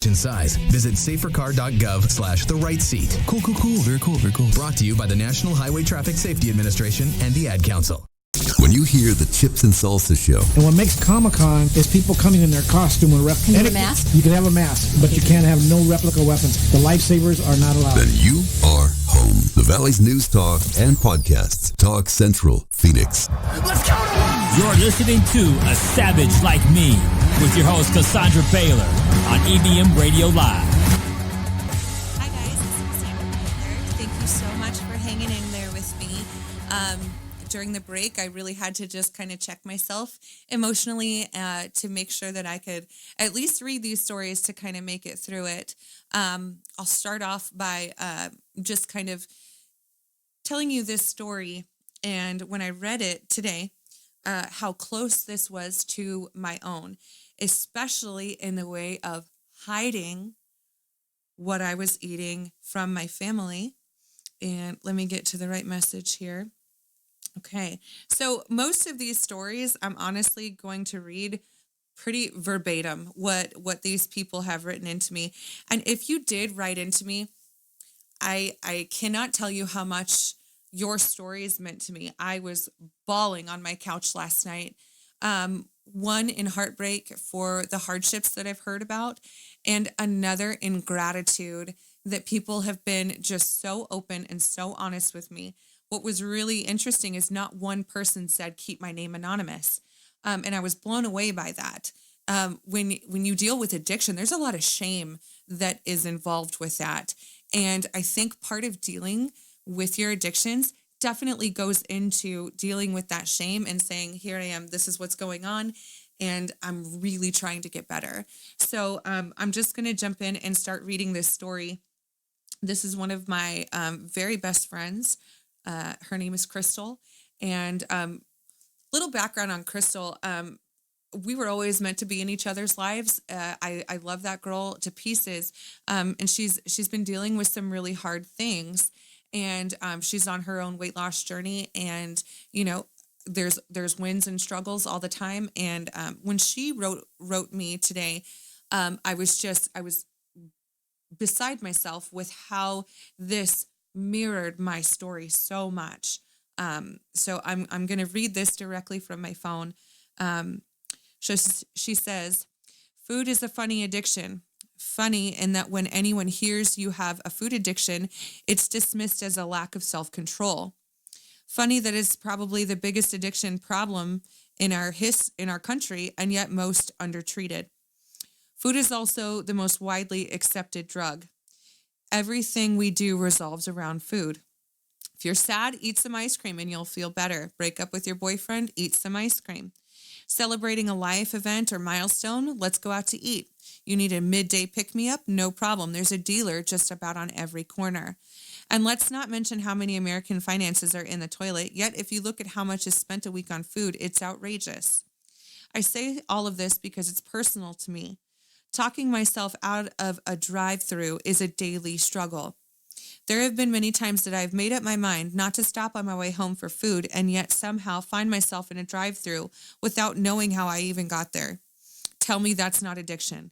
Size. Visit safercar.gov/the right seat. Cool. Very cool. Brought to you by the National Highway Traffic Safety Administration and the Ad Council. When you hear the Chips and Salsa Show. And what makes Comic-Con is people coming in their costume with Can you have a mask? You can have a mask, but you can't have no replica weapons. The lifesavers are not allowed. Then you are home. The Valley's news talk and podcasts. Talk Central, Phoenix. Let's go! You're listening to A Savage Like Me with your host, Cassandra Bailor on EBM Radio Live. Hi, guys. This is Cassandra Bailor. Thank you so much for hanging in there with me. During the break, I really had to just kind of check myself emotionally to make sure that I could at least read these stories to kind of make it through it. I'll start off by just kind of telling you this story. And when I read it today, how close this was to my own, especially in the way of hiding what I was eating from my family. And let me get to the right message here. Okay, so most of these stories, I'm honestly going to read pretty verbatim what these people have written into me. And if you did write into me, I cannot tell you how much your stories meant to me. I was bawling on my couch last night, one in heartbreak for the hardships that I've heard about, and another in gratitude that people have been just so open and so honest with me. What was really interesting is not one person said, keep my name anonymous. And I was blown away by that. When you deal with addiction, there's a lot of shame that is involved with that. And I think part of dealing with your addictions definitely goes into dealing with that shame and saying, here I am, this is what's going on, and I'm really trying to get better. So I'm just going to jump in and start reading this story. This is one of my very best friends. Her name is Crystal, and little background on Crystal. We were always meant to be in each other's lives. I love that girl to pieces, and she's been dealing with some really hard things, and she's on her own weight loss journey. And you know, there's wins and struggles all the time. And when she wrote me today, I was beside myself with how this mirrored my story so much. So I'm going to read this directly from my phone. She says, food is a funny addiction. Funny in that when anyone hears you have a food addiction, it's dismissed as a lack of self-control. Funny that it's probably the biggest addiction problem in our country, and yet most undertreated. Food is also the most widely accepted drug. Everything we do revolves around food. If you're sad, eat some ice cream and you'll feel better. Break up with your boyfriend, eat some ice cream. Celebrating a life event or milestone, let's go out to eat. You need a midday pick-me-up? No problem. There's a dealer just about on every corner. And let's not mention how many American finances are in the toilet, yet if you look at how much is spent a week on food, it's outrageous. I say all of this because it's personal to me. Talking myself out of a drive-through is a daily struggle. There have been many times that I've made up my mind not to stop on my way home for food and yet somehow find myself in a drive-through without knowing how I even got there. Tell me that's not addiction.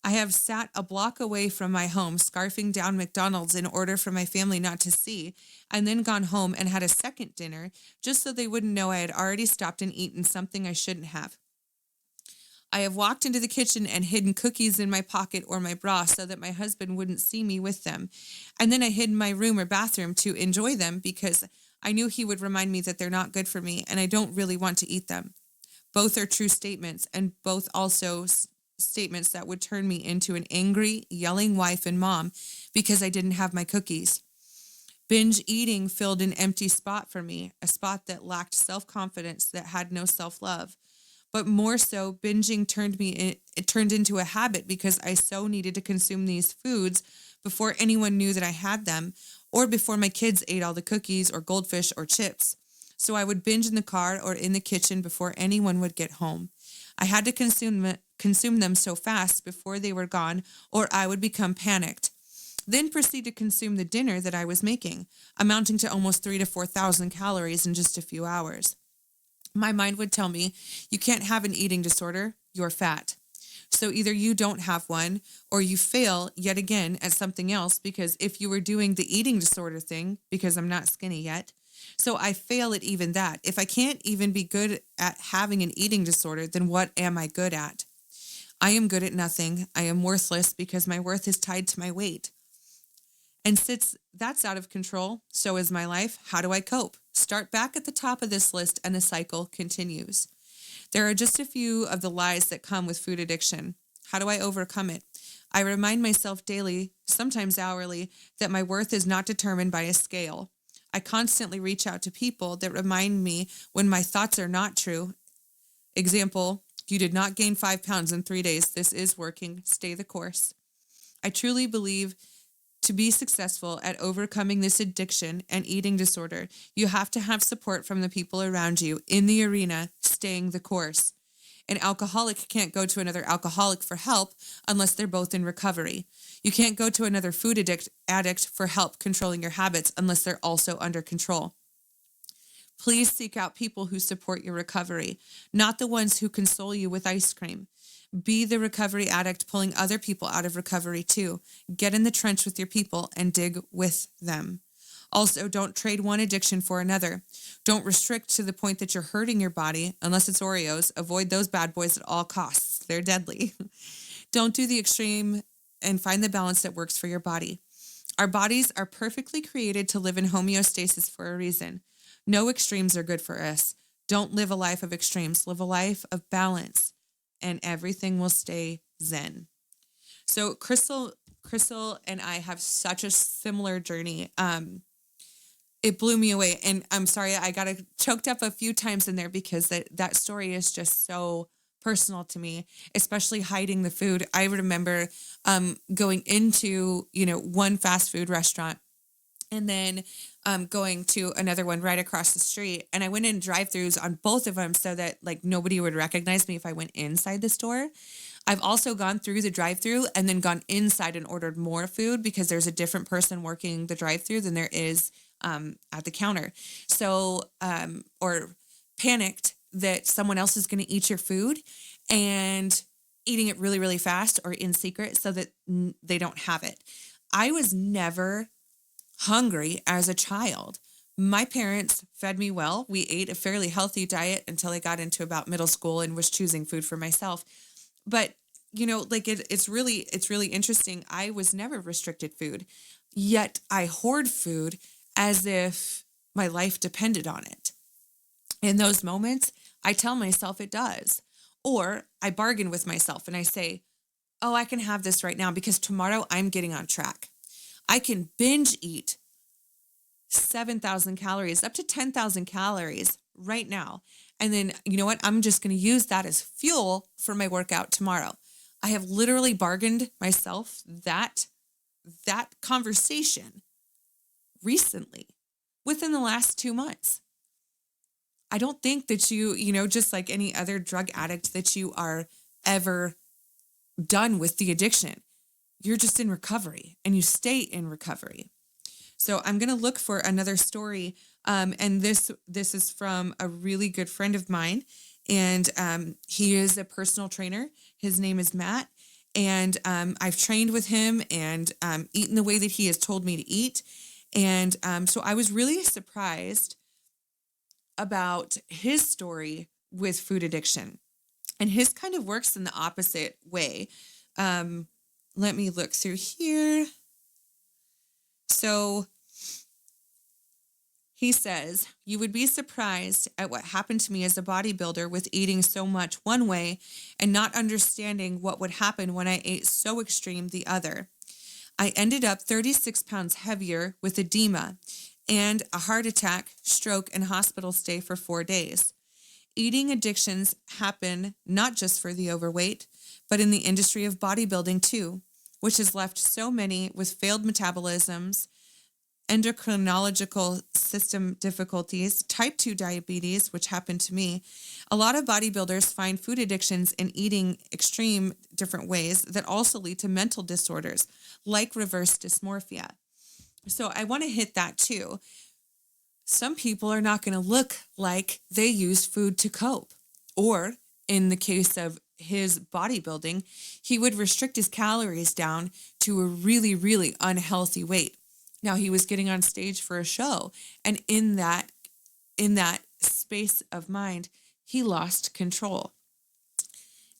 I have sat a block away from my home scarfing down McDonald's in order for my family not to see, and then gone home and had a second dinner just so they wouldn't know I had already stopped and eaten something I shouldn't have. I have walked into the kitchen and hidden cookies in my pocket or my bra so that my husband wouldn't see me with them. And then I hid in my room or bathroom to enjoy them because I knew he would remind me that they're not good for me and I don't really want to eat them. Both are true statements, and both also statements that would turn me into an angry, yelling wife and mom because I didn't have my cookies. Binge eating filled an empty spot for me, a spot that lacked self-confidence, that had no self-love. But more so, binging turned into a habit because I so needed to consume these foods before anyone knew that I had them, or before my kids ate all the cookies or goldfish or chips. So I would binge in the car or in the kitchen before anyone would get home. I had to consume them so fast before they were gone, or I would become panicked. Then proceed to consume the dinner that I was making, amounting to almost 3,000 to 4,000 calories in just a few hours. My mind would tell me, you can't have an eating disorder, you're fat. So either you don't have one or you fail yet again at something else, because if you were doing the eating disorder thing, because I'm not skinny yet, so I fail at even that. If I can't even be good at having an eating disorder, then what am I good at? I am good at nothing. I am worthless because my worth is tied to my weight. And since that's out of control, so is my life. How do I cope? Start back at the top of this list and the cycle continues. There are just a few of the lies that come with food addiction. How do I overcome it? I remind myself daily, sometimes hourly, that my worth is not determined by a scale. I constantly reach out to people that remind me when my thoughts are not true. Example, you did not gain 5 pounds in 3 days. This is working. Stay the course. I truly believe to be successful at overcoming this addiction and eating disorder, you have to have support from the people around you in the arena, staying the course. An alcoholic can't go to another alcoholic for help unless they're both in recovery. You can't go to another food addict for help controlling your habits unless they're also under control. Please seek out people who support your recovery, not the ones who console you with ice cream. Be the recovery addict pulling other people out of recovery too. Get in the trench with your people and dig with them. Also, don't trade one addiction for another. Don't restrict to the point that you're hurting your body, unless it's Oreos. Avoid those bad boys at all costs. They're deadly. Don't do the extreme and find the balance that works for your body. Our bodies are perfectly created to live in homeostasis for a reason. No extremes are good for us. Don't live a life of extremes. Live a life of balance, and everything will stay zen. So Crystal and I have such a similar journey. It blew me away. And I'm sorry, I got choked up a few times in there because that story is just so personal to me, especially hiding the food. I remember going into, one fast food restaurant and then going to another one right across the street. And I went in drive-thrus on both of them so that nobody would recognize me if I went inside the store. I've also gone through the drive-thru and then gone inside and ordered more food because there's a different person working the drive-thru than there is at the counter. So, or panicked that someone else is going to eat your food and eating it really, really fast or in secret so that they don't have it. I was never hungry as a child. My parents fed me well. We ate a fairly healthy diet until I got into about middle school and was choosing food for myself. But, it's really interesting. I was never restricted food, yet I hoard food as if my life depended on it. In those moments, I tell myself it does. Or I bargain with myself and I say, oh, I can have this right now because tomorrow I'm getting on track. I can binge eat 7,000 calories, up to 10,000 calories right now. And then, you know what? I'm just going to use that as fuel for my workout tomorrow. I have literally bargained myself that conversation recently, within the last 2 months. I don't think that you, just like any other drug addict, that you are ever done with the addiction. You're just in recovery and you stay in recovery. So I'm going to look for another story. And this is from a really good friend of mine. And he is a personal trainer. His name is Matt. And I've trained with him and eaten the way that he has told me to eat. And so I was really surprised about his story with food addiction. And his kind of works in the opposite way. Let me look through here. So he says, you would be surprised at what happened to me as a bodybuilder with eating so much one way and not understanding what would happen when I ate so extreme the other. I ended up 36 pounds heavier with edema and a heart attack, stroke, and hospital stay for 4 days. Eating addictions happen not just for the overweight, but in the industry of bodybuilding too, which has left so many with failed metabolisms, endocrinological system difficulties, type 2 diabetes, which happened to me. A lot of bodybuilders find food addictions and eating extreme different ways that also lead to mental disorders like reverse dysmorphia. So I want to hit that too. Some people are not going to look like they use food to cope. Or in the case of his bodybuilding, he would restrict his calories down to a really, really unhealthy weight. Now he was getting on stage for a show, and in that space of mind, he lost control.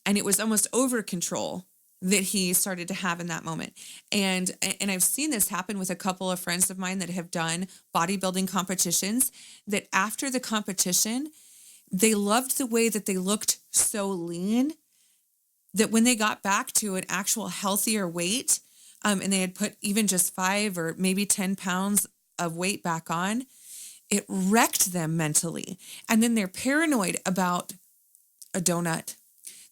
And it was almost over control that he started to have in that moment. And I've seen this happen with a couple of friends of mine that have done bodybuilding competitions, that after the competition, they loved the way that they looked so lean that when they got back to an actual healthier weight, and they had put even just 5 or maybe 10 pounds of weight back on, it wrecked them mentally. And then they're paranoid about a donut.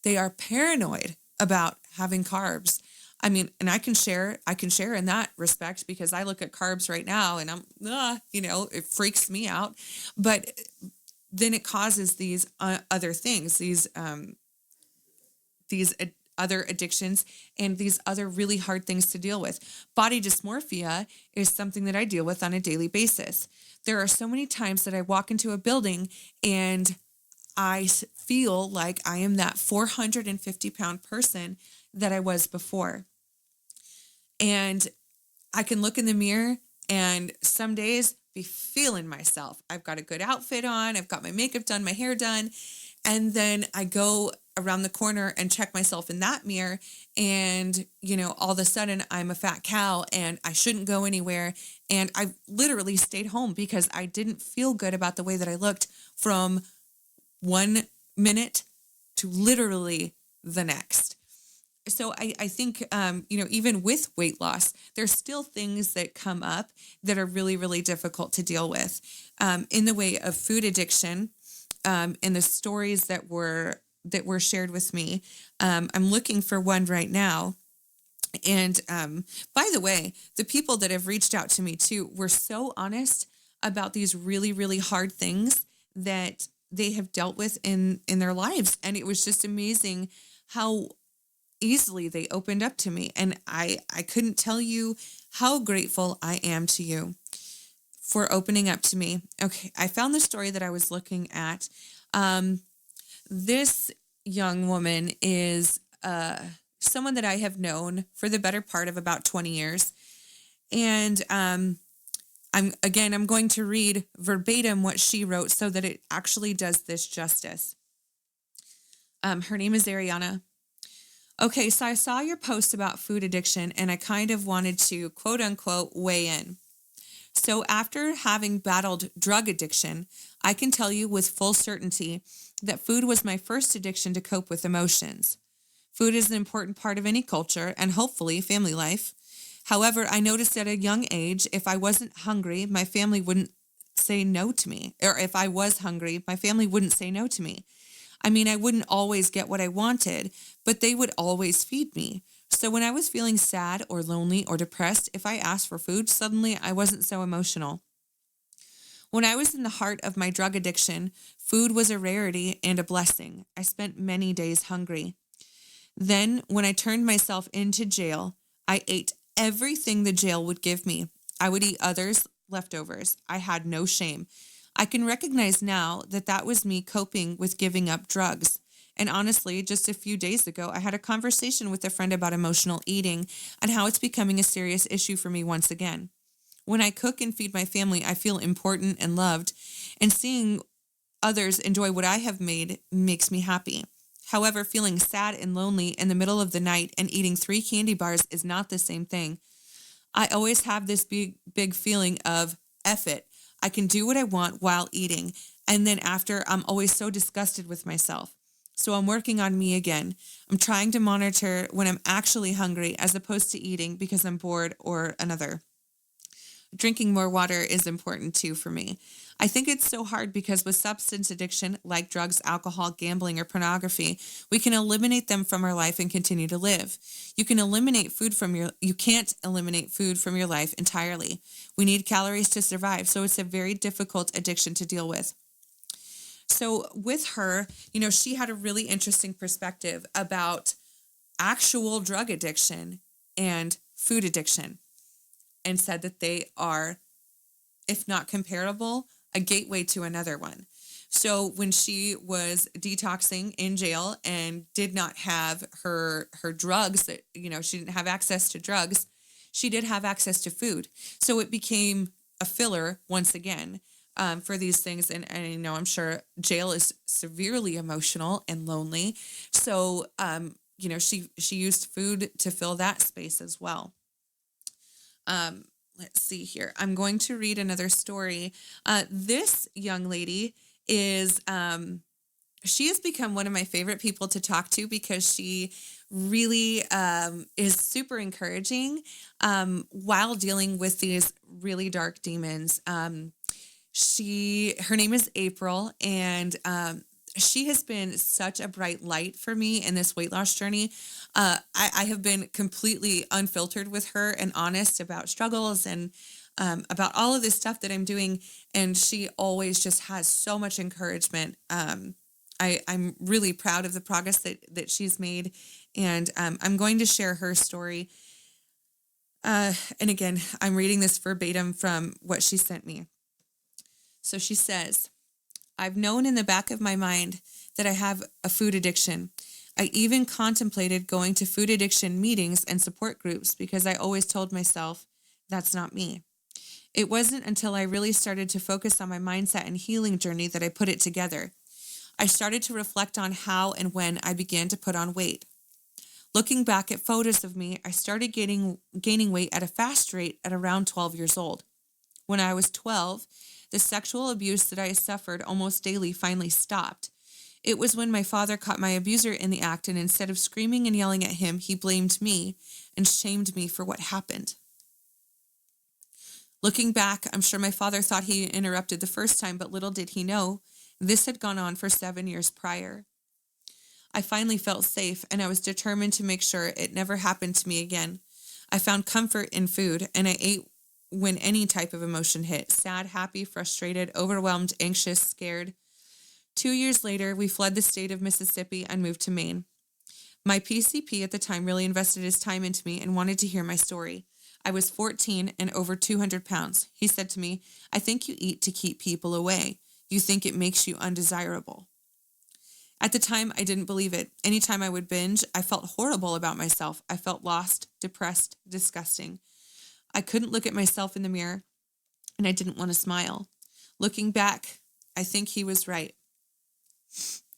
They are paranoid about having carbs. I mean, and I can share in that respect, because I look at carbs right now and I'm, it freaks me out. But then it causes these other things, these other addictions and these other really hard things to deal with. Body dysmorphia is something that I deal with on a daily basis. There are so many times that I walk into a building and I feel like I am that 450-pound person that I was before. And I can look in the mirror and some days be feeling myself. I've got a good outfit on. I've got my makeup done, my hair done. And then I go around the corner and check myself in that mirror. And, all of a sudden I'm a fat cow and I shouldn't go anywhere. And I literally stayed home because I didn't feel good about the way that I looked from 1 minute to literally the next. So I think, even with weight loss, there's still things that come up that are really, really difficult to deal with in the way of food addiction, and the stories that were shared with me. I'm looking for one right now. And by the way, the people that have reached out to me too were so honest about these really, really hard things that they have dealt with in their lives. And it was just amazing how easily they opened up to me. And I couldn't tell you how grateful I am to you for opening up to me. Okay, I found the story that I was looking at. This young woman is someone that I have known for the better part of about 20 years. And I'm going to read verbatim what she wrote so that it actually does this justice. Her name is Ariana. Okay, so I saw your post about food addiction and I kind of wanted to, quote unquote, weigh in. So after having battled drug addiction, I can tell you with full certainty that food was my first addiction to cope with emotions. Food is an important part of any culture and hopefully family life. However, I noticed at a young age, if I wasn't hungry, my family wouldn't say no to me. Or if I was hungry, my family wouldn't say no to me. I mean, I wouldn't always get what I wanted, but they would always feed me. So when I was feeling sad or lonely or depressed, if I asked for food, suddenly I wasn't so emotional. When I was in the heart of my drug addiction, food was a rarity and a blessing. I spent many days hungry. Then, when I turned myself into jail, I ate everything the jail would give me. I would eat others' leftovers. I had no shame. I can recognize now that that was me coping with giving up drugs. And honestly, just a few days ago, I had a conversation with a friend about emotional eating and how it's becoming a serious issue for me once again. When I cook and feed my family, I feel important and loved, and seeing others enjoy what I have made makes me happy. However, feeling sad and lonely in the middle of the night and eating 3 candy bars is not the same thing. I always have this big feeling of F it. I can do what I want while eating. And then after, I'm always so disgusted with myself. So I'm working on me again. I'm trying to monitor when I'm actually hungry as opposed to eating because I'm bored or another. Drinking more water is important too for me. I think it's so hard because with substance addiction, like drugs, alcohol, gambling, or pornography, we can eliminate them from our life and continue to live. You can't eliminate food from your life entirely. We need calories to survive, so it's a very difficult addiction to deal with. So with her, she had a really interesting perspective about actual drug addiction and food addiction, and said that they are, if not comparable, a gateway to another one. So when she was detoxing in jail and did not have her drugs, that, she didn't have access to drugs, she did have access to food. So it became a filler once again for these things. And I'm sure jail is severely emotional and lonely. So, she used food to fill that space as well. Let's see here. I'm going to read another story. This young lady is, she has become one of my favorite people to talk to because she really is super encouraging while dealing with these really dark demons. Her name is April, and she has been such a bright light for me in this weight loss journey. I have been completely unfiltered with her and honest about struggles and about all of this stuff that I'm doing. And she always just has so much encouragement. I'm really proud of the progress that she's made. And I'm going to share her story. And again, I'm reading this verbatim from what she sent me. So she says, I've known in the back of my mind that I have a food addiction. I even contemplated going to food addiction meetings and support groups because I always told myself, that's not me. It wasn't until I really started to focus on my mindset and healing journey that I put it together. I started to reflect on how and when I began to put on weight. Looking back at photos of me, I started gaining weight at a fast rate at around 12 years old. When I was 12, the sexual abuse that I suffered almost daily finally stopped. It was when my father caught my abuser in the act, and instead of screaming and yelling at him, he blamed me and shamed me for what happened. Looking back, I'm sure my father thought he interrupted the first time, but little did he know this had gone on for 7 years prior. I finally felt safe, and I was determined to make sure it never happened to me again. I found comfort in food, and I ate when any type of emotion hit: sad, happy, frustrated, overwhelmed, anxious, scared. 2 years later, we fled the state of Mississippi and moved to Maine. My PCP at the time really invested his time into me and wanted to hear my story. I was 14 and over 200 pounds. He said to me, I think you eat to keep people away. You think it makes you undesirable. At the time, I didn't believe it. Anytime I would binge, I felt horrible about myself. I felt lost, depressed, disgusting. I couldn't look at myself in the mirror, and I didn't want to smile. Looking back, I think he was right.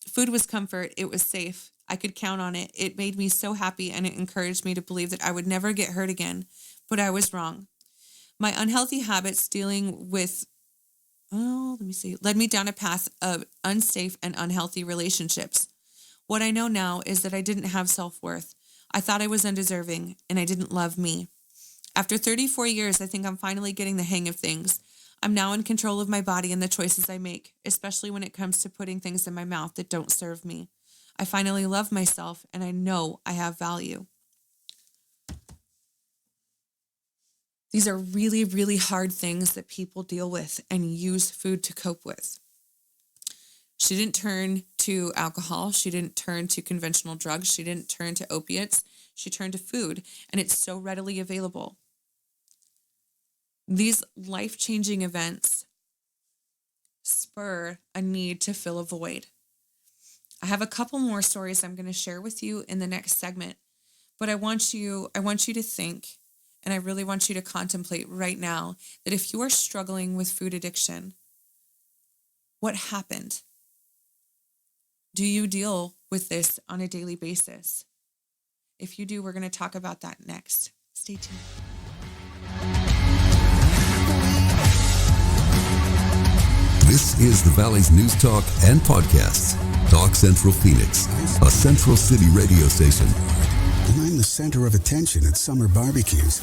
Food was comfort. It was safe. I could count on it. It made me so happy, and it encouraged me to believe that I would never get hurt again. But I was wrong. My unhealthy habits dealing with, led me down a path of unsafe and unhealthy relationships. What I know now is that I didn't have self-worth. I thought I was undeserving, and I didn't love me. After 34 years, I think I'm finally getting the hang of things. I'm now in control of my body and the choices I make, especially when it comes to putting things in my mouth that don't serve me. I finally love myself, and I know I have value. These are really, really hard things that people deal with and use food to cope with. She didn't turn to alcohol. She didn't turn to conventional drugs. She didn't turn to opiates. She turned to food, and it's so readily available. These life-changing events spur a need to fill a void. I have a couple more stories I'm going to share with you in the next segment, but I want you to think, and I really want you to contemplate right now that if you are struggling with food addiction, what happened? Do you deal with this on a daily basis? If you do, we're going to talk about that next. Stay tuned. This is the Valley's News Talk and Podcasts. Talk Central Phoenix, a Central City radio station. And I'm the center of attention at summer barbecues.